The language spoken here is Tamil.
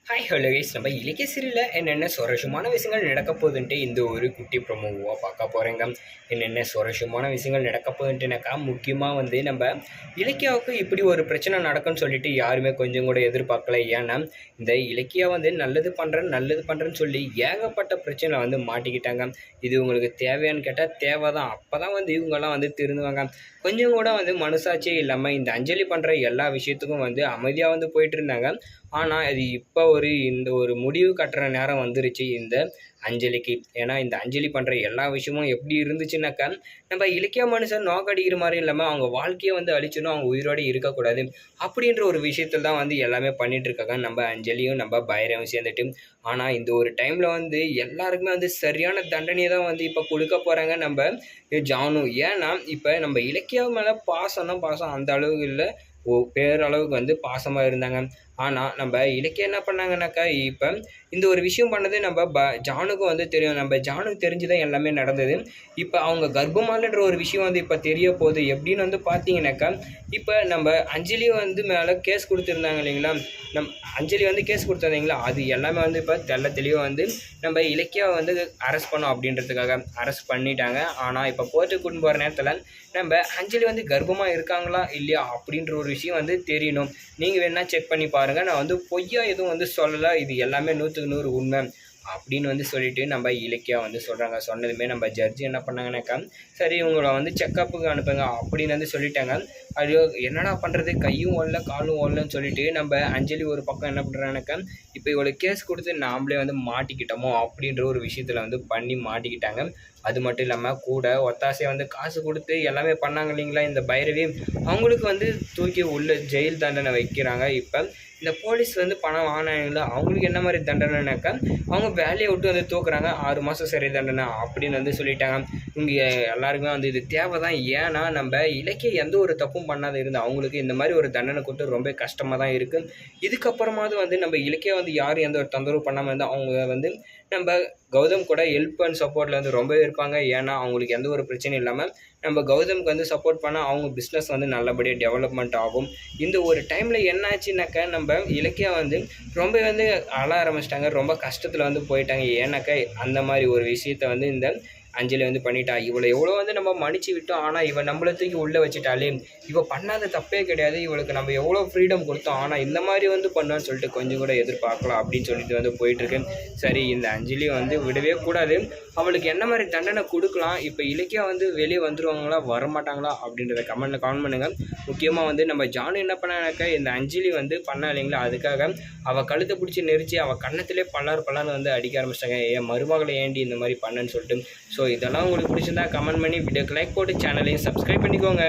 ஹாய் ஹலோ கைஸ், நம்ம இலக்கிய சீரியலில் என்னென்ன சுவாரஸ்யமான விஷயங்கள் நடக்க போகுதுன்ட்டு இந்த ஒரு குட்டி ப்ரொமோவாக பார்க்க போகிறேங்க. என்னென்ன சுவாரஸ்யமான விஷயங்கள் நடக்க போகுதுன்ட்டுனாக்கா, முக்கியமாக வந்து நம்ம இலக்கியாவுக்கு இப்படி ஒரு பிரச்சனை நடக்கும்னு சொல்லிட்டு யாருமே கொஞ்சம் கூட எதிர்பார்க்கல. ஏன்னா இந்த இலக்கியா வந்து நல்லது பண்ணுறேன்னு சொல்லி ஏகப்பட்ட பிரச்சனை வந்து மாட்டிக்கிட்டாங்க. இது உங்களுக்கு தேவையான்னு கேட்டால் தேவை தான். அப்போ தான் வந்து இவங்கெல்லாம் வந்து திருந்துவாங்க. கொஞ்சம் கூட வந்து மனசாட்சியே இல்லாமல் இந்த அஞ்சலி பண்ணுற எல்லா விஷயத்துக்கும் வந்து அமைதியாக வந்து போயிட்டு இருந்தாங்க. ஆனால் அது இப்போ இந்த ஒரு முடிவு கட்டுற நேரம் வந்துருச்சு இந்த அஞ்சலிக்கு. ஏன்னா இந்த அஞ்சலி பண்ணுற எல்லா விஷயமும் எப்படி இருந்துச்சுன்னாக்கா, நம்ம இலக்கிய மனுஷன் நோக்கடிக்கிற மாதிரி இல்லாமல் அவங்க வாழ்க்கையை வந்து அழிச்சணும், அவங்க உயிரோடு இருக்கக்கூடாது அப்படின்ற ஒரு விஷயத்தில் தான் வந்து எல்லாமே பண்ணிட்டு இருக்காங்க நம்ம அஞ்சலியும் நம்ம பைரவும் சேர்ந்துட்டு. ஆனால் இந்த ஒரு டைமில் வந்து எல்லாருக்குமே வந்து சரியான தண்டனையை தான் வந்து இப்போ கொடுக்க போகிறாங்க நம்ம ஜானு. ஏன்னா இப்போ நம்ம இலக்கியா மேலே பாசம்னா பாசம் அந்த அளவுக்கு இல்லை, பேரளவுக்கு வந்து பாசமாக இருந்தாங்க. ஆனால் நம்ம இலக்கியம் என்ன பண்ணாங்கன்னாக்கா, இப்போ இந்த ஒரு விஷயம் பண்ணது நம்ம ஜானுக்கும் வந்து தெரியும். நம்ம ஜானுக்கு தெரிஞ்சு தான் எல்லாமே நடந்தது. இப்போ அவங்க கர்ப்பமாலன்ற ஒரு விஷயம் வந்து இப்போ தெரிய போகுது. எப்படின்னு வந்து பார்த்தீங்கன்னாக்கா, இப்போ நம்ம அஞ்சலி வந்து மேலே கேஸ் கொடுத்துருந்தாங்க இல்லைங்களா, அஞ்சலி வந்து கேஸ் கொடுத்துருந்தீங்களா, அது எல்லாமே வந்து இப்போ தெளிவாக வந்து நம்ம இலக்கியாவை வந்து அரெஸ்ட் பண்ணோம் அப்படின்றதுக்காக அரெஸ்ட் பண்ணிட்டாங்க. ஆனால் இப்போ கோர்ட்டுக்கு கூட்டின்னு போகிற நேரத்தில் நம்ம அஞ்சலி வந்து கர்ப்பமாக இருக்காங்களா இல்லையா அப்படின்ற ஒரு விஷயம் வந்து தெரியணும். நீங்கள் வேணா செக் பண்ணி பாருங்கள். நான் வந்து பொய்யா எதுவும் வந்து சொல்லலை, இது எல்லாமே 100க்கு 100 உண்மை அப்படின்னு வந்து சொல்லிட்டு நம்ம இலக்கியா வந்து சொல்கிறாங்க. சொன்னதுமே நம்ம ஜட்ஜி என்ன பண்ணாங்கன்னாக்கா, சரி இவங்களை வந்து செக்கப்புக்கு அனுப்புங்க அப்படின்னு வந்து சொல்லிட்டாங்க. அது என்னடா பண்ணுறது, கையும் ஓடல காலும் ஓடலன்னு சொல்லிட்டு நம்ம அஞ்சலி ஒரு பக்கம் என்ன பண்ணுறாங்கனாக்கா, இப்போ இவ்வளோ கேஸ் கொடுத்து நாமளே வந்து மாட்டிக்கிட்டோமோ அப்படின்ற ஒரு விஷயத்தில் வந்து பண்ணி மாட்டிக்கிட்டாங்க. அது மட்டும் இல்லாமல் கூட ஒத்தாசையை வந்து காசு கொடுத்து எல்லாமே பண்ணாங்க இல்லைங்களா இந்த பைரவி, அவங்களுக்கு வந்து தூக்கி உள்ள ஜெயில் தண்டனை வைக்கிறாங்க. இப்போ இந்த போலீஸ் வந்து பணம் வாங்கினாங்களோ அவங்களுக்கு என்ன மாதிரி தண்டனைனாக்கா, அவங்க வேலையை விட்டு வந்து தூக்குறாங்க, 6 மாதம் சிறை தண்டனை அப்படின்னு வந்து சொல்லிட்டாங்க. இங்கே எல்லாருக்குமே வந்து இது தேவை தான். ஏன்னா நம்ம இலக்கிய எந்த ஒரு தப்பும் பண்ணாத இருந்து அவங்களுக்கு இந்த மாதிரி ஒரு தண்டனை கொடுத்து ரொம்ப கஷ்டமாக தான் இருக்குது. இதுக்கப்புறமாவது வந்து நம்ம இலக்கிய வந்து யாரும் எந்த ஒரு தொந்தரவு பண்ணாமல் இருந்தால் அவங்க வந்து நம்ம கௌதம் கூட ஹெல்ப் அண்ட் சப்போர்ட்டில் வந்து ரொம்ப இருப்பாங்க. ஏன்னா அவங்களுக்கு எந்த ஒரு பிரச்சனையும் இல்லாமல் நம்ம கௌதம்க்கு வந்து சப்போர்ட் பண்ணால் அவங்க பிஸ்னஸ் வந்து நல்லபடியாக டெவலப்மெண்ட் ஆகும். இந்த ஒரு டைமில் என்னாச்சுனாக்கா, நம்ம இலக்கியா வந்து ரொம்ப வந்து அழ ஆரம்பிச்சிட்டாங்க, ரொம்ப கஷ்டத்தில் வந்து போயிட்டாங்க. ஏன்னாக்கா அந்த மாதிரி ஒரு விஷயத்த வந்து இந்த அஞ்சலி வந்து பண்ணிட்டா. இவளை எவ்வளோ வந்து நம்ம மன்னிச்சு விட்டோம், ஆனால் இவன் நம்மளை தூக்கி உள்ளே வச்சுட்டாலே, இவள் பண்ணாத தப்பே கிடையாது, இவளுக்கு நம்ம எவ்வளோ ஃப்ரீடம் கொடுத்தோம், ஆனால் இந்த மாதிரி வந்து பண்ணுவான்னு சொல்லிட்டு கொஞ்சம் கூட எதிர்பார்க்கலாம் அப்படின்னு சொல்லிட்டு வந்து போயிட்டுருக்கு. சரி இந்த அஞ்சலி வந்து விடவே கூடாது, அவளுக்கு என்ன மாதிரி தண்டனை கொடுக்கலாம், இப்போ இலக்கியா வந்து வெளியே வந்துடுவாங்களா வரமாட்டாங்களா அப்படின்றத கமெண்ட்டில் கமெண்ட் பண்ணுங்கள். முக்கியமாக வந்து நம்ம ஜானு என்ன பண்ணானாக்கா, இந்த அஞ்சலி வந்து பண்ணா இல்லைங்களா, அதுக்காக அவள் கழுத்தை பிடிச்சி நெரிச்சு அவள் கன்னத்திலே பல்லார்னு வந்து அடிக்க ஆரம்பிச்சிட்டாங்க. என் மருமகளை ஏண்டி இந்த மாதிரி பண்ணேன்னு சொல்லிட்டு. ஸோ இதெல்லாம் உங்களுக்கு பிடிச்சிருந்தா கமெண்ட் பண்ணி வீடியோக்கு லைக் போட்டு சேனலையும் சப்ஸ்கிரைப் பண்ணிக்கோங்க.